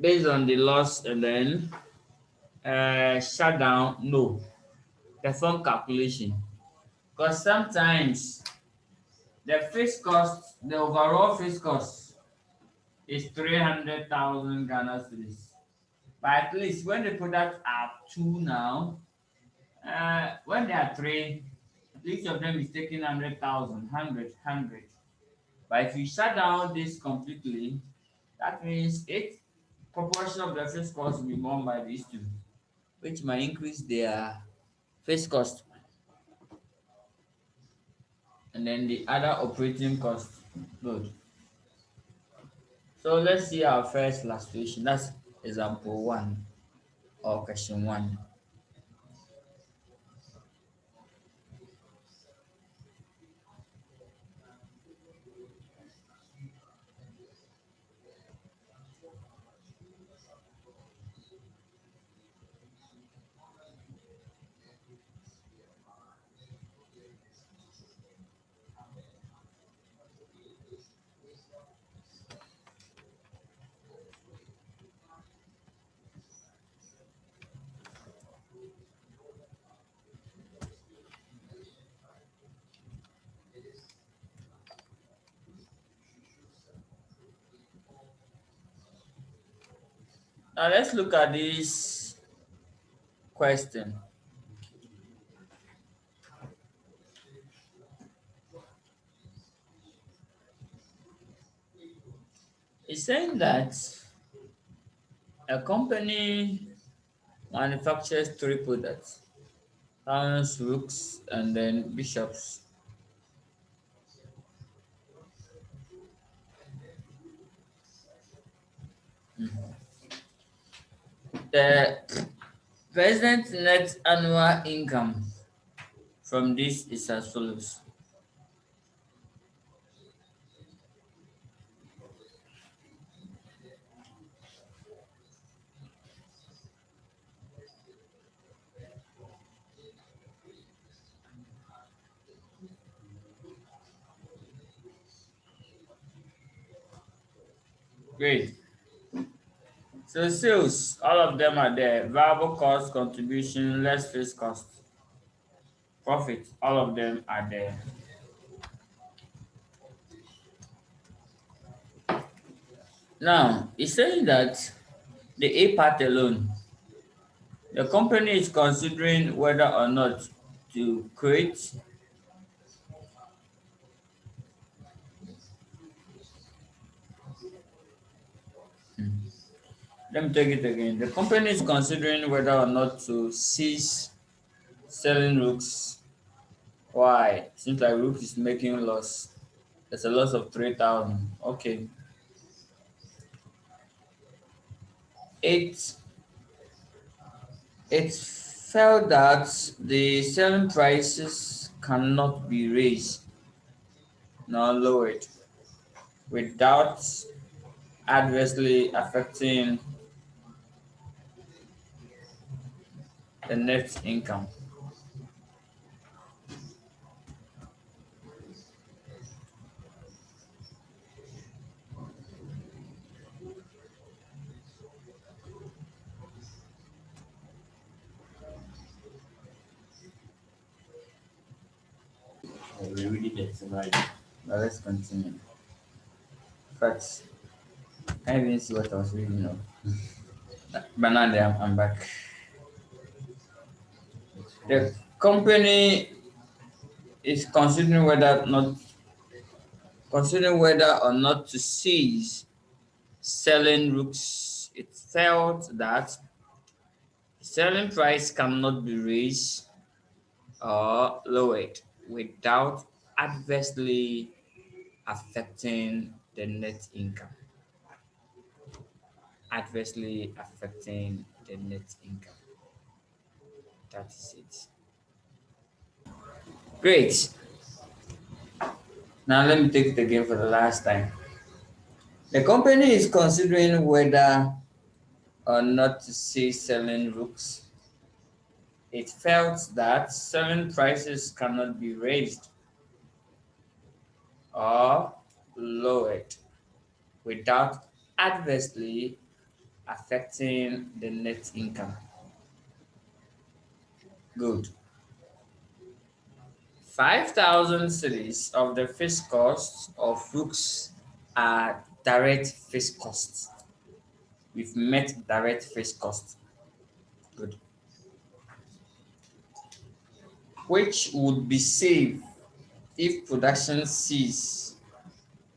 A: based on the loss and then shut down? No, perform calculation, because sometimes the fixed cost, the overall fixed cost is 300,000 Ghana cedis. But at least when the products are two now, when there are three, each of them is taking 100,000, 100. But if you shut down this completely, that means eight proportion of the fixed cost will be borne by these two, which might increase their fixed cost, and then the other operating cost load. So let's see our first illustration. That's example one or question one. Now let's look at this question. It's saying that a company manufactures three products: crowns, rooks, and then bishops. The present net annual income from this is as follows. Great. So sales, all of them are there. Variable cost, contribution, less fixed cost. Profit, all of them are there. Now, it's saying that the A part alone, the company is considering whether or not to create. Let me take it again. The company is considering whether or not to cease selling rooks. Why? Seems like rook is making loss. There's a loss of 3,000. Okay. It it felt that the selling prices cannot be raised nor lowered without adversely affecting the net income.
B: We read the scenario.
A: Now let's continue. Facts. I can't even see what I was reading now. But now I'm back. The company is considering whether or not to cease selling rooks. It felt that the selling price cannot be raised or lowered without adversely affecting the net income. Adversely affecting the net income. That is it. Great. Now let me take it again for the last time. The company is considering whether or not to cease selling rooks. It felt that selling prices cannot be raised or lowered without adversely affecting the net income. Good. 5,000 cities of the fixed costs of Rooks are direct fixed costs. We've met direct fixed costs. Good. Which would be saved if production ceased.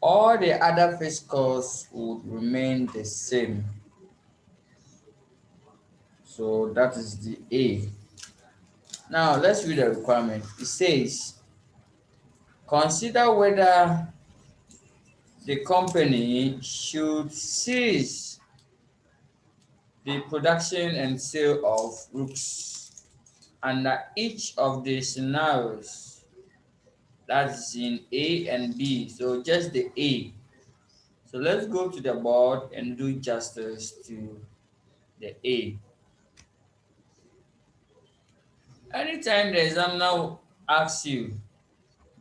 A: All the other fixed costs would remain the same. So that is the A. Now let's read the requirement. It says, consider whether the company should cease the production and sale of rooks under each of the scenarios. That's in A and B. So just the A. So let's go to the board and do justice to the A. Anytime the examiner asks you,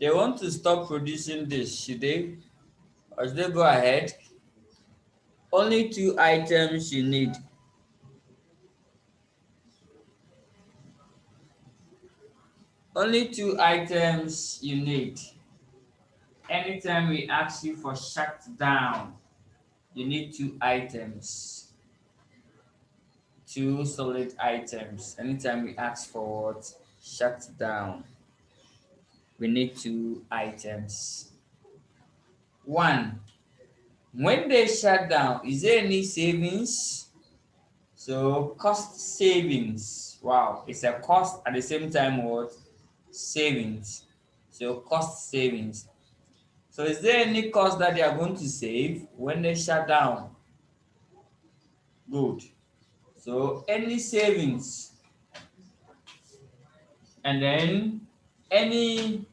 A: they want to stop producing this, should they? Or should they go ahead? Only two items you need. Only two items you need. Anytime we ask you for shutdown, you need two items. Two solid items. Anytime we ask for what? Shutdown, we need two items. One, when they shut down, is there any savings? So cost savings. Wow, it's a cost at the same time what? Savings. So cost savings. So is there any cost that they are going to save when they shut down? Good. So any savings, and then any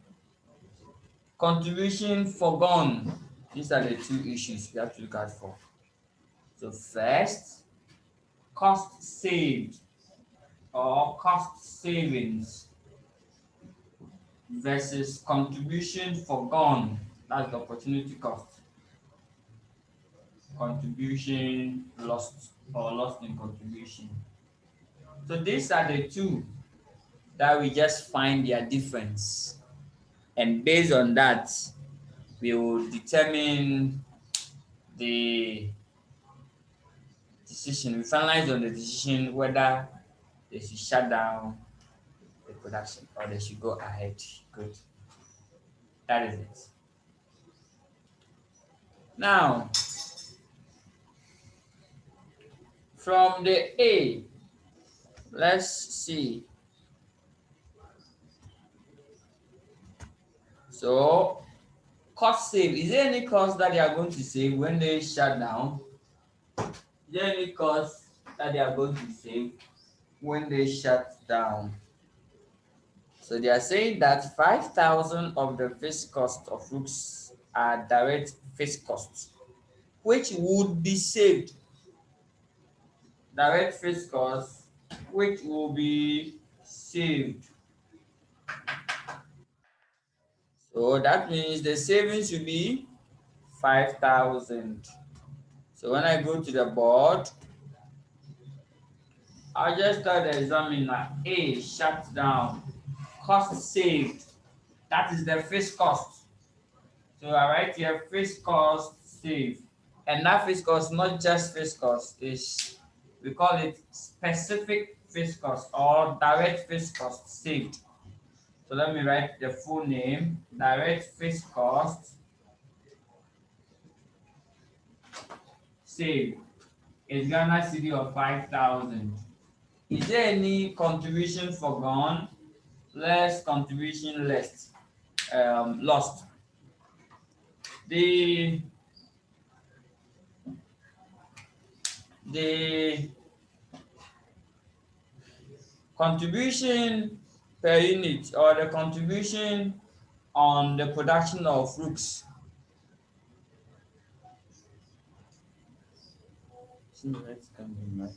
A: contribution forgone. These are the two issues we have to look out for. So first, cost saved or cost savings versus contribution forgone. That's the opportunity cost. Contribution lost or lost in contribution. So these are the two that we just find their difference. And based on that, we will determine the decision. We finalize on the decision whether they should shut down the production or they should go ahead. Good. That is it. Now, from the A, let's see. So, cost save. Is there any cost that they are going to save when they shut down? Is there any cost that they are going to save when they shut down? So they are saying that 5,000 of the fixed cost of rooks are direct fixed costs, which would be saved. Direct fixed costs, which will be saved. So that means the savings will be 5,000. So when I go to the board, I'll just tell the examiner, A, shut down, cost saved. That is the fixed cost. So I write here fixed cost saved. And that fixed cost, not just fixed cost, is we call it specific fixed cost or direct fixed cost saved. So let me write the full name. Direct fixed cost saved is Ghana city of 5,000. Is there any contribution forgone? Less contribution less lost. The the contribution per unit or the contribution on the production of rooks. See, the lights coming, right?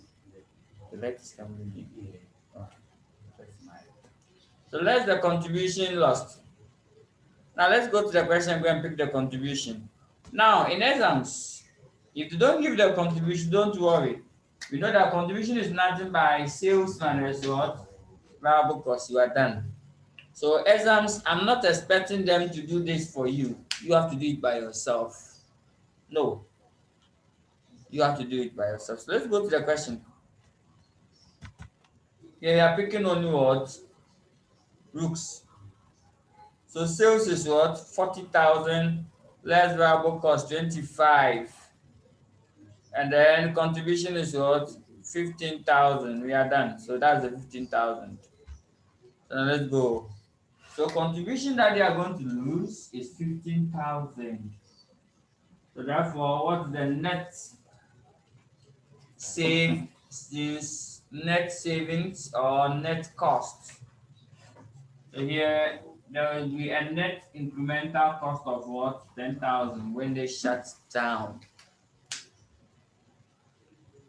A: The lights coming in here. Oh, that's mine. So let's the contribution lost. Now let's go to the question, go and pick the contribution. Now in exams, if you don't give the contribution, don't worry. We know that contribution is nothing by sales minus what? Variable cost. You are done. So exams, I'm not expecting them to do this for you. You have to do it by yourself. No, you have to do it by yourself. So let's go to the question. Here we are picking only what? Rooks. So sales is what? 40,000 less variable cost 25. And then contribution is what? 15,000. We are done. So that's the 15,000. So now let's go. So contribution that they are going to lose is 15,000. So therefore, what's the net savings or net cost? So here there will be a net incremental cost of what? 10,000 when they shut down.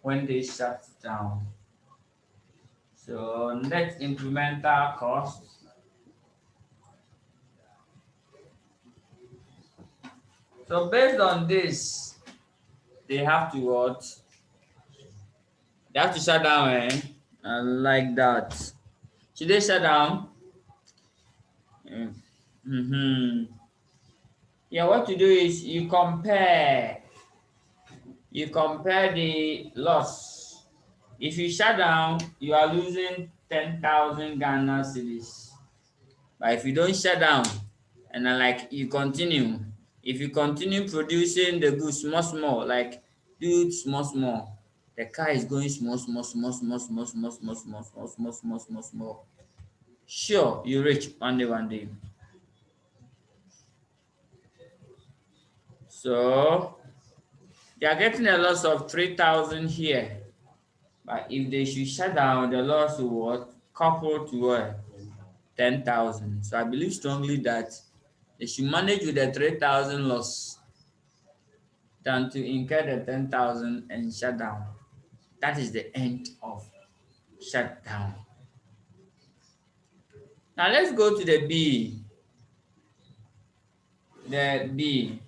A: When they shut down. So net incremental cost. So based on this, they have to what? They have to shut down, eh? I like that. Should they shut down? Mm-hmm. Yeah, what you do is you compare the loss. If you shut down, you are losing 10,000 Ghana cedis. But if you don't shut down and then like you continue, if you continue producing the goods small small, like do it small small, the car is going small small small small small small small small small small small small small. Sure, you reach one day one day. So they are getting a loss of 3,000 here. But if they should shut down, the loss will what? Couple to what? 10,000. So I believe strongly that they should manage with the 3,000 loss than to incur the 10,000 and shut down. That is the end of shutdown. Now let's go to the B. The B.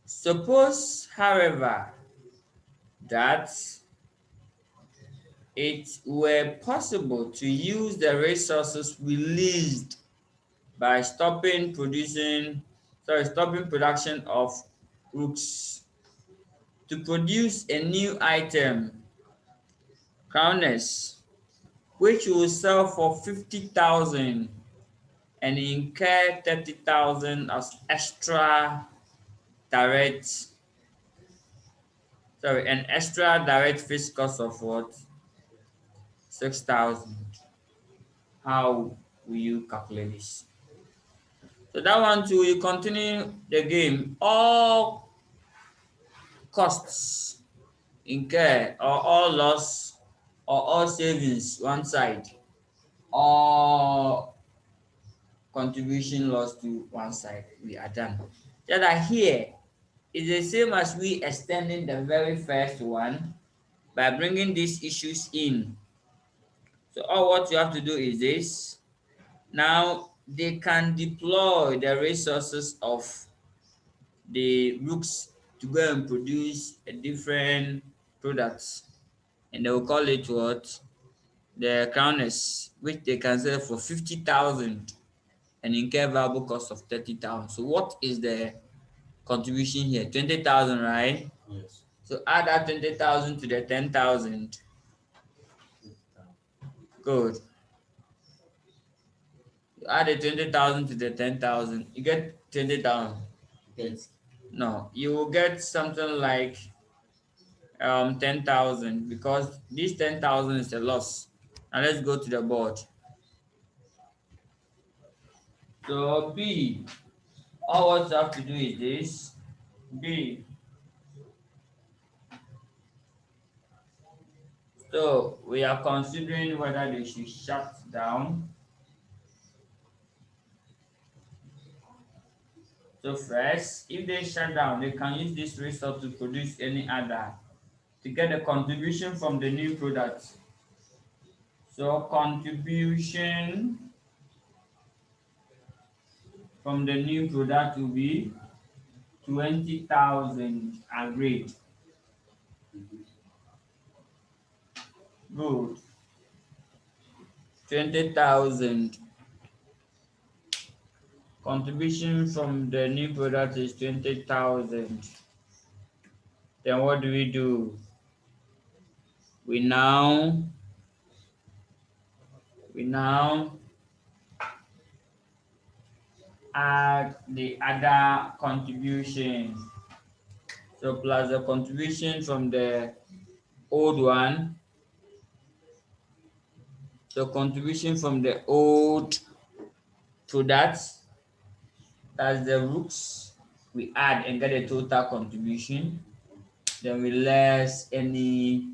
A: Suppose, however, that it were possible to use the resources released by stopping production of rooks to produce a new item, crowners, which will sell for 50,000 and incur 30,000 as direct, an extra direct fixed cost of what? 6,000. How will you calculate this? So that one too, you continue the game. All costs incurred or all loss or all savings one side, all contribution loss to one side. We are done. Just that here is the same as we extending the very first one by bringing these issues in. So all what you have to do is this. Now they can deploy the resources of the rooks to go and produce a different products, and they will call it what? The crowners, which they can sell for 50,000 and incur variable cost of 30,000. So what is the contribution here? 20,000, right?
B: Yes.
A: So add that 20,000 to the 10,000. Good. You add the 20,000 to the 10,000. You get 20,000.
B: Yes.
A: No, you will get something like 10,000 because this 10,000 is a loss. Now let's go to the board. So B, all what you have to do is this. B. So we are considering whether they should shut down. So first, if they shut down, they can use this resource to produce any other to get a contribution from the new product. So contribution from the new product will be 20,000 agreed. Good. 20,000. Contribution from the new product is 20,000. Then what do we do? We now we now add the other contribution. So plus the contribution from the old one, the contribution from the old products, that's the roots. We add and get a total contribution. Then we less any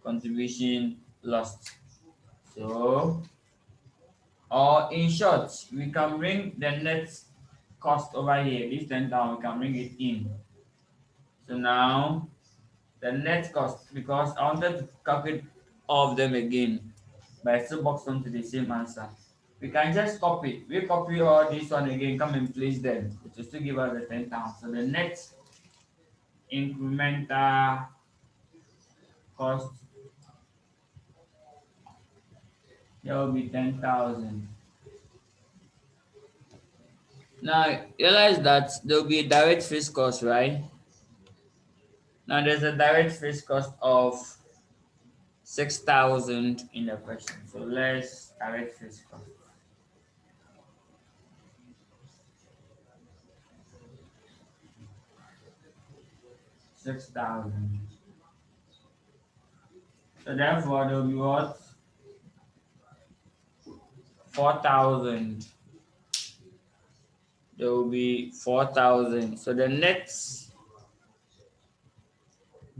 A: contribution lost. So, or in short, we can bring the net cost over here. This 10,000, we can bring it in. So now the net cost, because I wanted to calculate all of them again, but I still box onto the same answer. We can just copy. We copy all this one again, come and place them. It will still give us the 10,000. So the net incremental cost here will be 10,000. Now realize that there will be a direct fixed cost, right? Now there's a direct fixed cost of 6,000 in the question. So let's direct fixed cost. 6,000. So therefore there will be what? 4,000. There will be 4,000. So the net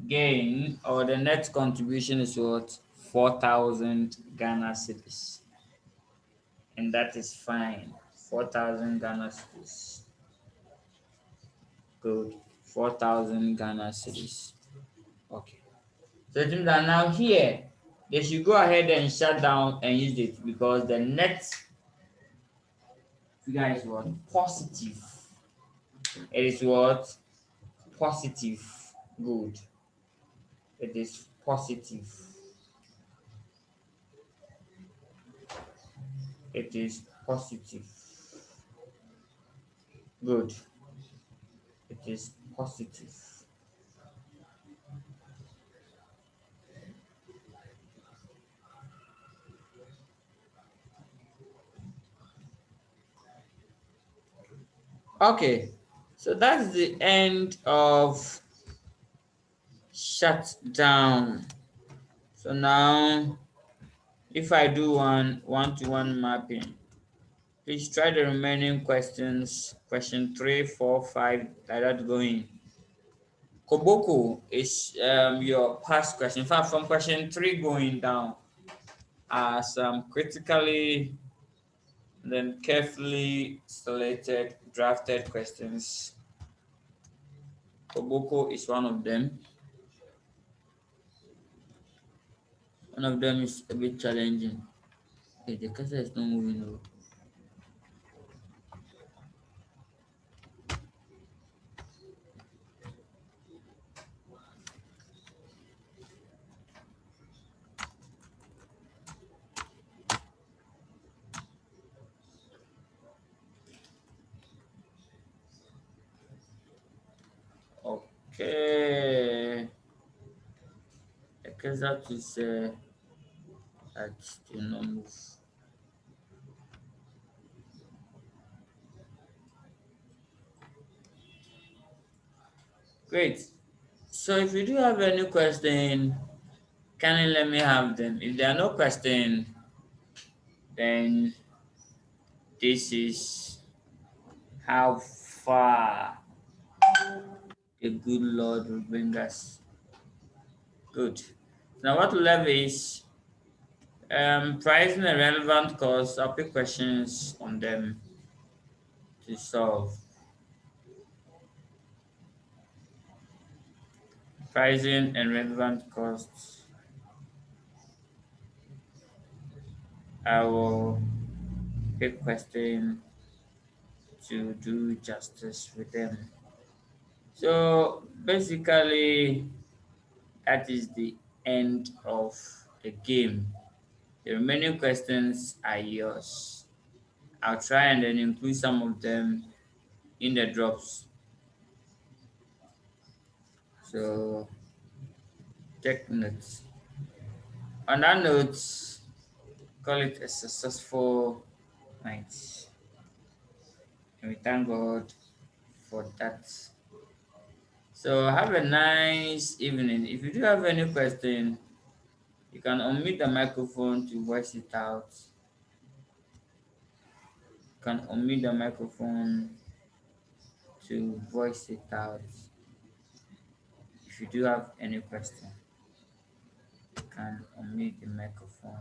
A: gain or the net contribution is what? 4,000 Ghana cedis. And that is fine. 4,000 Ghana cedis. Good. 4,000 Ghana cedis. Okay. So it means that now here, they should go ahead and shut down and use it because the net figure is what? Positive. It is what? Positive. Good. It is positive. It is positive. Good. It is positive. Okay. So that's the end of shut down. So now if I do one-to-one mapping, please try the remaining questions, question 3, 4, 5, like that going. Koboko is your past question. In fact, from question 3 going down are some critically then carefully selected, drafted questions. Koboko is one of them. One of them is a bit challenging. Hey, the cursor is not moving over. Okay. The cursor is at the number. Great. So if you do have any question, kindly let me have them. If there are no question, then this is how far the good Lord will bring us. Good. Now what we left is pricing and relevant costs. I'll pick questions on them to solve. Pricing and relevant costs. I will pick question to do justice with them. So basically, that is the end of the game. The remaining questions are yours. I'll try and then include some of them in the drops. So take notes. On that note, call it a successful night. And we thank God for that. So have a nice evening. If you do have any question, you can unmute the microphone to voice it out. You can unmute the microphone to voice it out. If you do have any question, you can unmute the microphone.